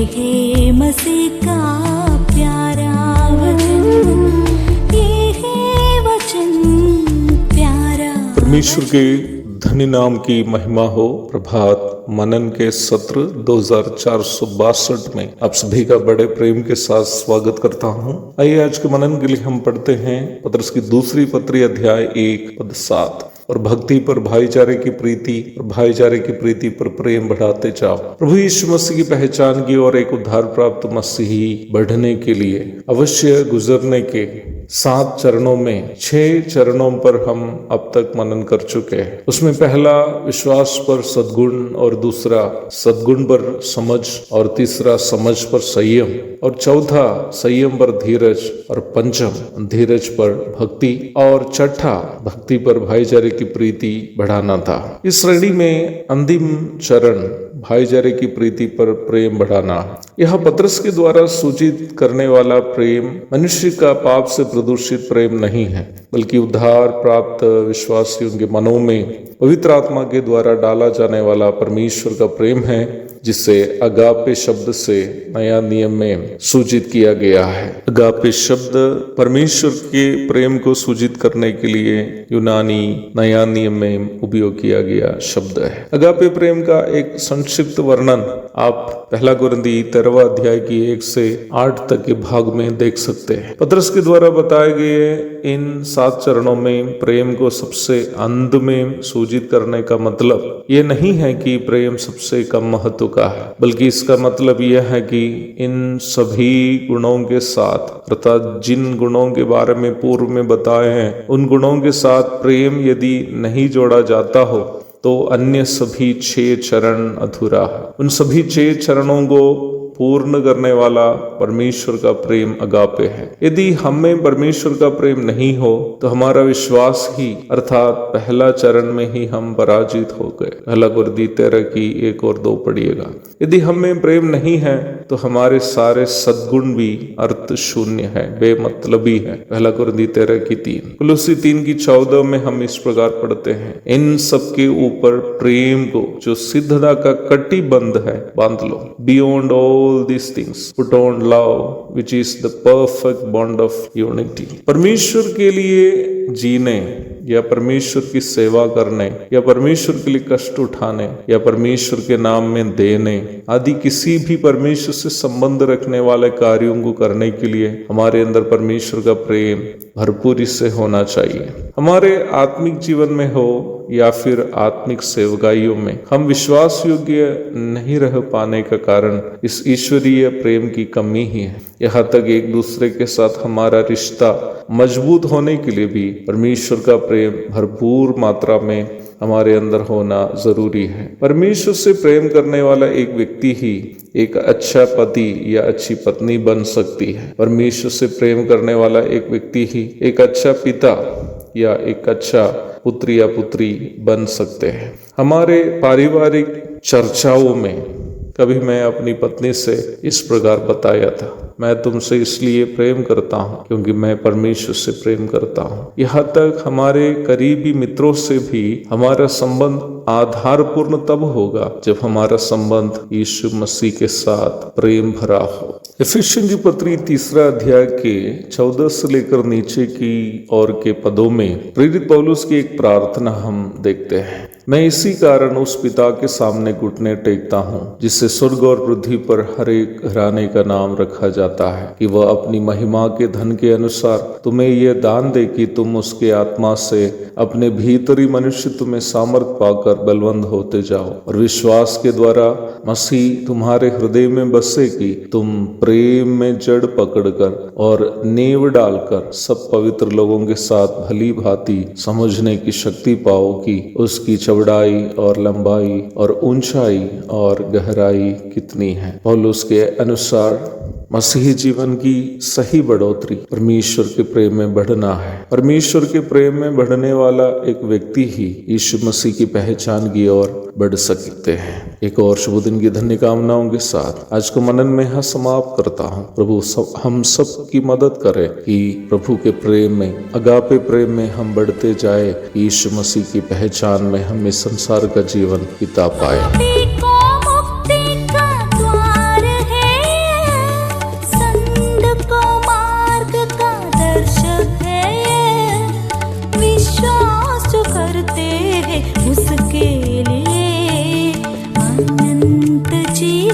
है मसीह का प्यारा वचन, ये है वचन प्यारा। परमेश्वर के धन्य नाम की महिमा हो। प्रभात मनन के सत्र 2462 में आप सभी का बड़े प्रेम के साथ स्वागत करता हूं। आइए आज के मनन के लिए हम पढ़ते हैं पतरस की दूसरी पत्री अध्याय 1 पद 7। और भक्ति पर भाईचारे की प्रीति और भाईचारे की प्रीति पर प्रेम बढ़ाते जाओ। प्रभु यीशु मसीह की पहचान की और एक उद्धार प्राप्त मसीही बढ़ने के लिए अवश्य गुजरने के 7 चरणों में 6 चरणों पर हम अब तक मनन कर चुके हैं। उसमें पहला विश्वास पर सद्गुण, और दूसरा सद्गुण पर समझ, और तीसरा समझ पर संयम, और चौथा संयम पर धीरज, और पंचम धीरज पर भक्ति, और छठा भक्ति पर भाईचारे की प्रीति बढ़ाना था। इस श्रेणी में अंतिम चरण भाईचारे की प्रीति पर प्रेम बढ़ाना। यह पतरस के द्वारा सूचित करने वाला प्रेम मनुष्य का पाप से प्रदूषित प्रेम नहीं है, बल्कि उद्धार प्राप्त विश्वासियों के मनों में पवित्र आत्मा के द्वारा डाला जाने वाला परमेश्वर का प्रेम है, जिसे अगापे शब्द से नया नियम में सूचित किया गया है। अगापे शब्द परमेश्वर के प्रेम को सूचित करने के लिए यूनानी नया नियम में उपयोग किया गया शब्द है। अगापे प्रेम का एक संक्षिप्त वर्णन आप पहला कुरिन्थी 13 अध्याय की 1 से 8 तक के भाग में देख सकते हैं। पतरस के द्वारा बताए गए इन 7 चरणों में प्रेम को सबसे अंत में सूचित करने का मतलब यह नहीं है कि प्रेम सबसे कम महत्व का है, बल्कि इसका मतलब यह है कि इन सभी गुणों के साथ, अर्थात जिन गुणों के बारे में पूर्व में बताए हैं, उन गुणों के साथ प्रेम यदि नहीं जोड़ा जाता हो तो अन्य सभी 6 चरण अधूरा है। उन सभी 6 चरणों को पूर्ण करने वाला परमेश्वर का प्रेम अगापे है। यदि हमें परमेश्वर का प्रेम नहीं हो तो हमारा विश्वास ही, अर्थात पहला चरण में ही हम पराजित हो गए। पहला कुरिन्थी 13 की 1 और 2 पढ़िएगा। यदि हमें प्रेम नहीं है तो हमारे सारे सद्गुण भी अर्थ शून्य है, बेमतलबी है। पहला कुरिन्थी 13 की 3। कुलुस्सी 3 की 14 में हम इस प्रकार पढ़ते हैं, इन सब के ऊपर प्रेम को जो सिद्धता का कटिबंध है बांध लो। Beyond all these things put on love, which is the perfect bond of unity। परमेश्वर के लिए जीने या परमेश्वर की सेवा करने या परमेश्वर के लिए कष्ट उठाने या परमेश्वर के नाम में देने आदि किसी भी परमेश्वर से संबंध रखने वाले कार्यों को करने के लिए हमारे अंदर परमेश्वर का प्रेम भरपूरी से होना चाहिए। हमारे आत्मिक जीवन में हो या फिर आत्मिक सेवकाइयों में हम विश्वास योग्य नहीं रह पाने का कारण इस ईश्वरीय प्रेम की कमी ही है। यहाँ तक एक दूसरे के साथ हमारा रिश्ता मजबूत होने के लिए भी परमेश्वर का प्रेम भरपूर मात्रा में हमारे अंदर होना जरूरी है। परमेश्वर से प्रेम करने वाला एक व्यक्ति ही एक अच्छा पति या अच्छी पत्नी बन सकती है। परमेश्वर से प्रेम करने वाला एक व्यक्ति ही एक अच्छा पिता या एक अच्छा पुत्र या पुत्री बन सकते हैं। हमारे पारिवारिक चर्चाओं में कभी मैं अपनी पत्नी से इस प्रकार बताया था, मैं तुमसे इसलिए प्रेम करता हूँ क्योंकि मैं परमेश्वर से प्रेम करता हूँ। यहाँ तक हमारे करीबी मित्रों से भी हमारा संबंध आधारपूर्ण तब होगा जब हमारा संबंध यीशु मसीह के साथ प्रेम भरा हो। इफिसियों की पत्री 3 अध्याय के 14 से लेकर नीचे की और के पदों में प्रेरित पौलुस की एक प्रार्थना हम देखते हैं। मैं इसी कारण उस पिता के सामने घुटने टेकता हूँ जिससे स्वर्ग और पृथ्वी पर हर एक घराने का नाम रखा जाता है, कि वह अपनी महिमा के धन के अनुसार तुम्हें यह दान दे कि तुम उसके आत्मा से अपने भीतरी मनुष्य में सामर्थ पाकर बलवंत होते जाओ, और विश्वास के द्वारा मसीह तुम्हारे हृदय में बसे कि तुम प्रेम में जड़ पकड़कर और नींव डालकर सब पवित्र लोगों के साथ भली भांति समझने की शक्ति पाओ कि उसकी चौड़ाई और लंबाई और ऊंचाई और गहराई कितनी है। पौलुस के अनुसार मसीही जीवन की सही बढ़ोतरी परमेश्वर के प्रेम में बढ़ना है। परमेश्वर के प्रेम में बढ़ने वाला एक व्यक्ति ही यीशु मसीह की पहचान की ओर बढ़ सकते हैं। एक और शुभ दिन की धन्य कामनाओं के साथ आज को मनन में यहाँ समाप्त करता हूँ। प्रभु हम सब की मदद करे कि प्रभु के प्रेम में, अगापे प्रेम में हम बढ़ते जाए, यीशु मसीह की पहचान में हम इस संसार का जीवन बिता पाए।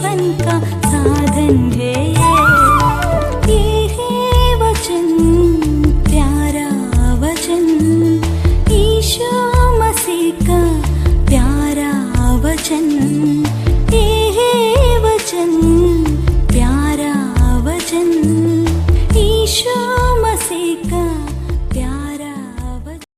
जीवन का साधन है ये है वचन, प्यारा वचन, यीशु मसीह का प्यारा वचन। ये है वचन, प्यारा वचन, यीशु